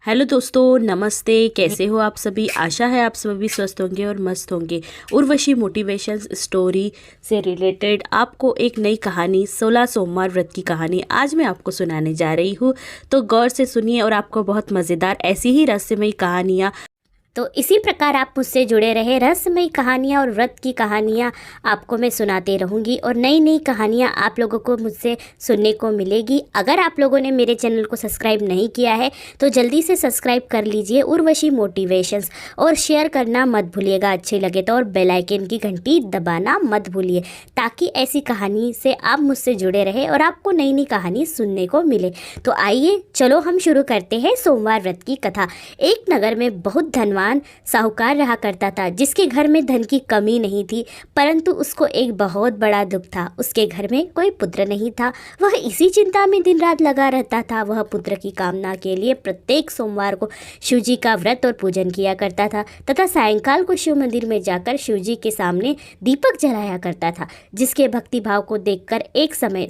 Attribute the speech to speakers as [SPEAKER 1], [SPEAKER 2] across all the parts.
[SPEAKER 1] Hello दोस्तों, नमस्ते। कैसे हो आप सभी? आशा है आप सभी स्वस्थ होंगे और मस्त होंगे। उर्वशी मोटिवेशन स्टोरी से रिलेटेड आपको एक नई कहानी 16 सोमवार व्रत की कहानी आज मैं आपको सुनाने जा रही हूँ। तो गौर से सुनिए और आपको बहुत मज़ेदार ऐसी ही रहस्यमयी कहानियाँ
[SPEAKER 2] तो इसी प्रकार आप मुझसे जुड़े रहे। रहस्यमयी कहानियाँ और व्रत की कहानियाँ आपको मैं सुनाते रहूँगी और नई नई कहानियाँ आप लोगों को मुझसे सुनने को मिलेगी। अगर आप लोगों ने मेरे चैनल को सब्सक्राइब नहीं किया है तो जल्दी से सब्सक्राइब कर लीजिए उर्वशी मोटिवेशंस, और शेयर करना मत भूलिएगा अच्छी लगे तो, और बेल आइकन की घंटी दबाना मत भूलिए ताकि ऐसी कहानी से आप मुझसे जुड़े रहे और आपको नई नई कहानी सुनने को मिले। तो आइए चलो हम शुरू करते हैं सोमवार व्रत की कथा। एक नगर में बहुत धनवान साहूकार रहा करता था जिसके घर में धन की कमी नहीं थी, परंतु उसको एक बहुत बड़ा दुख था। उसके घर में कोई पुत्र नहीं था। वह इसी चिंता में दिन रात लगा रहता था। वह पुत्र की कामना के लिए प्रत्येक सोमवार को शिव जी का व्रत और पूजन किया करता था तथा सायंकाल को शिव मंदिर में जाकर शिव जी के सामने दीपक जलाया करता था, जिसके भक्ति भाव को देखकर एक समय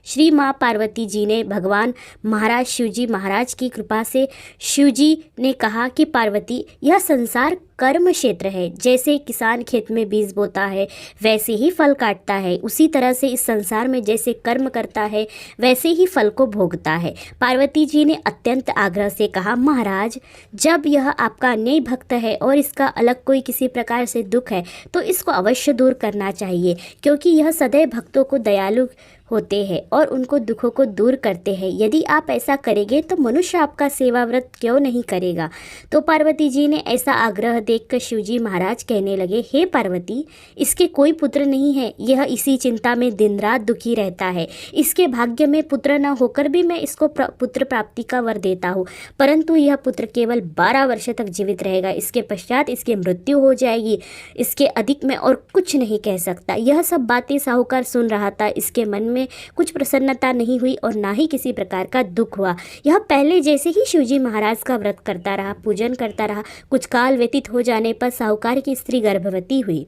[SPEAKER 2] श्री माँ पार्वती जी ने भगवान महाराज शिव जी महाराज की कृपा से शिव जी ने कहा कि पार्वती, यह संसार कर्म क्षेत्र है। जैसे किसान खेत में बीज बोता है वैसे ही फल काटता है, उसी तरह से इस संसार में जैसे कर्म करता है वैसे ही फल को भोगता है। पार्वती जी ने अत्यंत आग्रह से कहा, महाराज, जब यह आपका अन्यायी भक्त है और इसका अलग कोई किसी प्रकार से दुख है तो इसको अवश्य दूर करना चाहिए, क्योंकि यह सदैव भक्तों को दयालु होते हैं और उनको दुखों को दूर करते हैं। यदि आप ऐसा करेंगे तो मनुष्य आपका सेवा व्रत क्यों नहीं करेगा। तो पार्वती जी ने ऐसा आग्रह देखकर शिवजी महाराज कहने लगे, हे पार्वती, इसके कोई पुत्र नहीं है। यह इसी चिंता में दिन रात दुखी रहता है। इसके भाग्य में पुत्र न होकर भी मैं इसको पुत्र प्राप्ति का वर देता हूँ, परंतु यह पुत्र केवल 12 वर्ष तक जीवित रहेगा। इसके पश्चात इसकी मृत्यु हो जाएगी। इसके अधिक मैं और कुछ नहीं कह सकता। यह सब बातें साहूकार सुन रहा था। इसके मन में कुछ प्रसन्नता नहीं हुई और ना ही किसी प्रकार का दुख हुआ। यह पहले जैसे ही शिवजी महाराज का व्रत करता रहा, पूजन करता रहा। कुछ काल व्यतीत हो जाने पर साहूकार की स्त्री गर्भवती हुई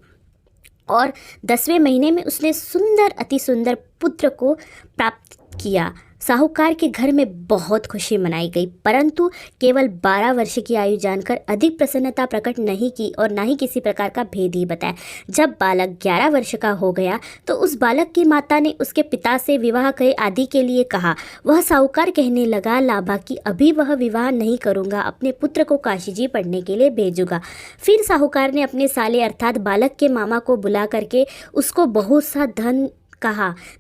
[SPEAKER 2] और 10वें महीने में उसने सुंदर अति सुंदर पुत्र को प्राप्त किया। साहूकार के घर में बहुत खुशी मनाई गई, परंतु केवल 12 वर्ष की आयु जानकर अधिक प्रसन्नता प्रकट नहीं की और ना ही किसी प्रकार का भेद ही बताया। जब बालक 11 वर्ष का हो गया तो उस बालक की माता ने उसके पिता से विवाह के आदि के लिए कहा। वह साहूकार कहने लगा, लाभा कि अभी वह विवाह नहीं करूँगा, अपने पुत्र को काशी जी पढ़ने के लिए भेजूंगा। फिर साहूकार ने अपने साले अर्थात बालक के मामा को बुला करके उसको बहुत सा धन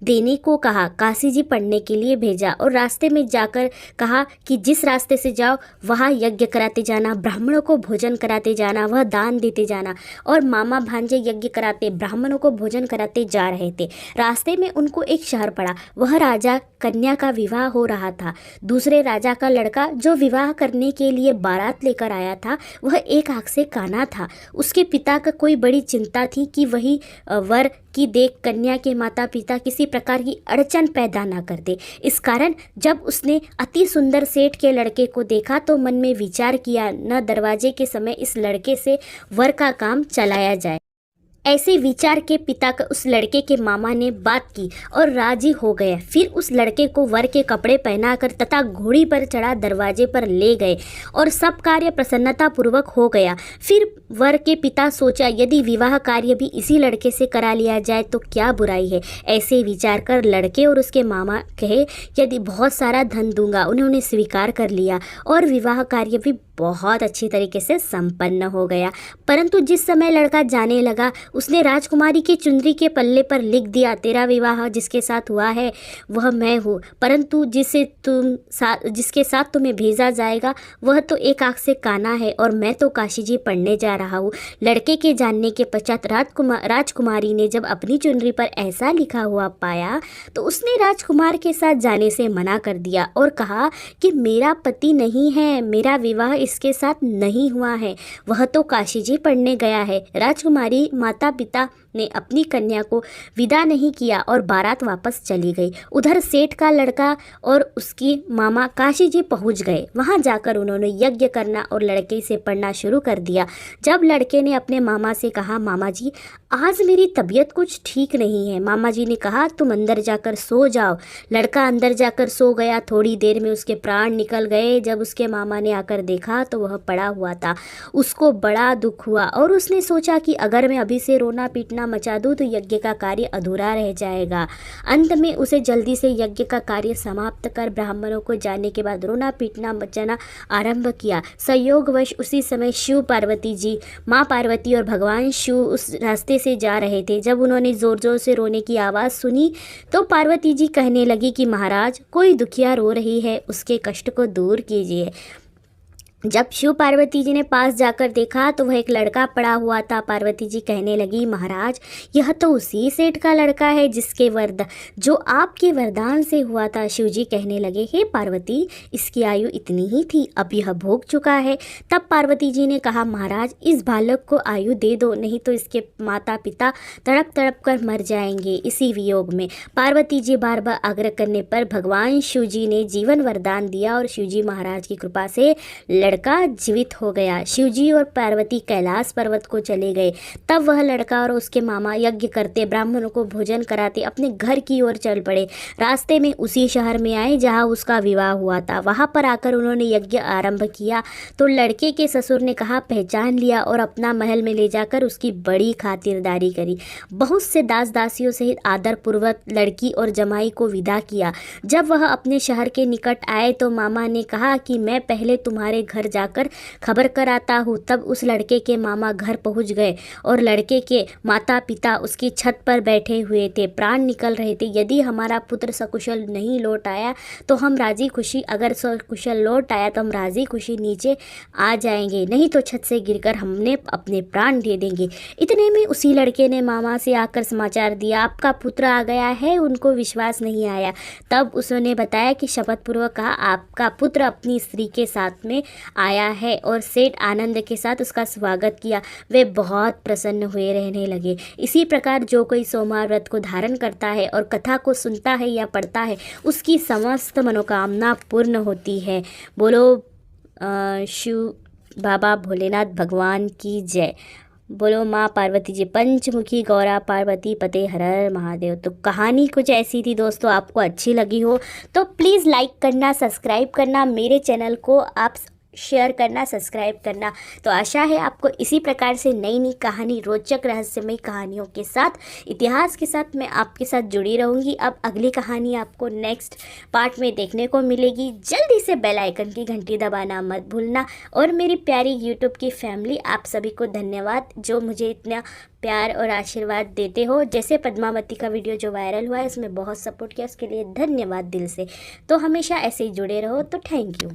[SPEAKER 2] देने को कहा, काशी जी पढ़ने के लिए भेजा और रास्ते में जाकर कहा कि जिस रास्ते से जाओ वहाँ यज्ञ कराते जाना, ब्राह्मणों को भोजन कराते जाना, वह दान देते जाना। और मामा भांजे यज्ञ कराते, ब्राह्मणों को भोजन कराते जा रहे थे। रास्ते में उनको एक शहर पड़ा। वह राजा कन्या का विवाह हो रहा था। दूसरे राजा का लड़का जो विवाह करने के लिए बारात लेकर आया था वह एक आँख से काना था। उसके पिता का कोई बड़ी चिंता थी कि वही वर की देख कन्या के माता पिता किसी प्रकार की अड़चन पैदा ना कर दे। इस कारण जब उसने अति सुंदर सेठ के लड़के को देखा तो मन में विचार किया, न दरवाजे के समय इस लड़के से वर का काम चलाया जाए। ऐसे विचार के पिता का उस लड़के के मामा ने बात की और राजी हो गया। फिर उस लड़के को वर के कपड़े पहनाकर तथा घोड़ी पर चढ़ा दरवाजे पर ले गए और सब कार्य प्रसन्नता पूर्वक हो गया। फिर वर के पिता सोचा, यदि विवाह कार्य भी इसी लड़के से करा लिया जाए तो क्या बुराई है। ऐसे विचार कर लड़के और उसके मामा कहे, यदि बहुत सारा धन दूंगा। उन्होंने स्वीकार कर लिया और विवाह कार्य भी बहुत अच्छी तरीके से संपन्न हो गया। परंतु जिस समय लड़का जाने लगा उसने राजकुमारी की चुनरी के पल्ले पर लिख दिया, तेरा विवाह जिसके साथ हुआ है वह मैं हूँ, परंतु जिसके साथ तुम्हें भेजा जाएगा वह तो एक आँख से काना है और मैं तो काशी जी पढ़ने जा रहा हूँ। लड़के के जानने के पश्चात राजकुमारी ने जब अपनी चुनरी पर ऐसा लिखा हुआ पाया तो उसने राजकुमार के साथ जाने से मना कर दिया और कहा कि मेरा पति नहीं है, मेरा विवाह इसके साथ नहीं हुआ है, वह तो काशी जी पढ़ने गया है। राजकुमारी माता पिता ने अपनी कन्या को विदा नहीं किया और बारात वापस चली गई। उधर सेठ का लड़का और उसकी मामा काशी जी पहुंच गए। वहां जाकर उन्होंने यज्ञ करना और लड़के से पढ़ना शुरू कर दिया। जब लड़के ने अपने मामा से कहा, मामा जी आज मेरी तबीयत कुछ ठीक नहीं है, मामा जी ने कहा तुम अंदर जाकर सो जाओ। लड़का अंदर जाकर सो गया। थोड़ी देर में उसके प्राण निकल गए। जब उसके मामा ने आकर देखा तो वह पड़ा हुआ था। उसको बड़ा दुख हुआ और उसने सोचा कि अगर मैं अभी से रोना पीटना मचा दूं तो यज्ञ का कार्य अधूरा रह जाएगा। अंत में उसे जल्दी से यज्ञ का कार्य समाप्त कर ब्राह्मणों को जाने के बाद रोना पीटना मचाना आरंभ किया। संयोगवश उसी समय शिव पार्वती जी, माँ पार्वती और भगवान शिव उस रास्ते से जा रहे थे। जब उन्होंने जोर जोर से रोने की आवाज़ सुनी तो पार्वती जी कहने लगी कि महाराज कोई दुखिया रो रही है, उसके कष्ट को दूर कीजिए। जब शिव पार्वती जी ने पास जाकर देखा तो वह एक लड़का पड़ा हुआ था। पार्वती जी कहने लगी, महाराज यह तो उसी सेठ का लड़का है जिसके जो आपके वरदान से हुआ था। शिव जी कहने लगे, हे पार्वती इसकी आयु इतनी ही थी, अब यह भोग चुका है। तब पार्वती जी ने कहा, महाराज इस बालक को आयु दे दो, नहीं तो इसके माता पिता तड़प तड़प कर मर जाएंगे। इसी वियोग में पार्वती जी बार बार आग्रह करने पर भगवान शिव जी ने जीवन वरदान दिया और शिव जी महाराज की कृपा से लड़का जीवित हो गया। शिवजी और पार्वती कैलाश पर्वत को चले गए। तब वह लड़का और उसके मामा यज्ञ करते, ब्राह्मणों को भोजन कराते अपने घर की ओर चल पड़े। रास्ते में उसी शहर में आए जहां उसका विवाह हुआ था। वहां पर आकर उन्होंने यज्ञ आरंभ किया तो लड़के के ससुर ने कहा पहचान लिया और अपना महल में ले जाकर उसकी बड़ी खातिरदारी करी। बहुत से दास दासियों सहित आदरपूर्वक लड़की और जमाई को विदा किया। जब वह अपने शहर के निकट आए तो मामा ने कहा कि मैं पहले तुम्हारे घर जाकर खबर कराता हूँ। तब उस लड़के के मामा घर पहुँच गए और लड़के के माता पिता उसकी छत पर बैठे हुए थे, प्राण निकल रहे थे। यदि हमारा पुत्र सकुशल नहीं लौट आया तो हम राजी खुशी, अगर सकुशल लौट आया तो हम राजी खुशी नीचे आ जाएंगे, नहीं तो छत से गिरकर हमने अपने प्राण दे देंगे। इतने में उसी लड़के ने मामा से आकर समाचार दिया, आपका पुत्र आ गया है। उनको विश्वास नहीं आया। तब उसने बताया कि शपथ पूर्वक कहा, आपका पुत्र अपनी स्त्री के साथ में आया है और सेठ आनंद के साथ उसका स्वागत किया। वे बहुत प्रसन्न हुए रहने लगे। इसी प्रकार जो कोई सोमवार व्रत को धारण करता है और कथा को सुनता है या पढ़ता है उसकी समस्त मनोकामना पूर्ण होती है। बोलो शिव बाबा भोलेनाथ भगवान की जय। बोलो माँ पार्वती जी पंचमुखी गौरा पार्वती पते हर हर महादेव। तो कहानी कुछ ऐसी थी दोस्तों, आपको अच्छी लगी हो तो प्लीज़ लाइक करना, सब्सक्राइब करना, मेरे चैनल को आप शेयर करना, सब्सक्राइब करना। तो आशा है आपको इसी प्रकार से नई नई कहानी, रोचक रहस्यमय कहानियों के साथ, इतिहास के साथ मैं आपके साथ जुड़ी रहूँगी। अब अगली कहानी आपको नेक्स्ट पार्ट में देखने को मिलेगी। जल्दी से बेल आइकन की घंटी दबाना मत भूलना। और मेरी प्यारी यूट्यूब की फैमिली, आप सभी को धन्यवाद जो मुझे इतना प्यार और आशीर्वाद देते हो। जैसे पद्मावती का वीडियो जो वायरल हुआ है उसमें बहुत सपोर्ट किया, उसके लिए धन्यवाद दिल से। तो हमेशा ऐसे ही जुड़े रहो। तो थैंक यू।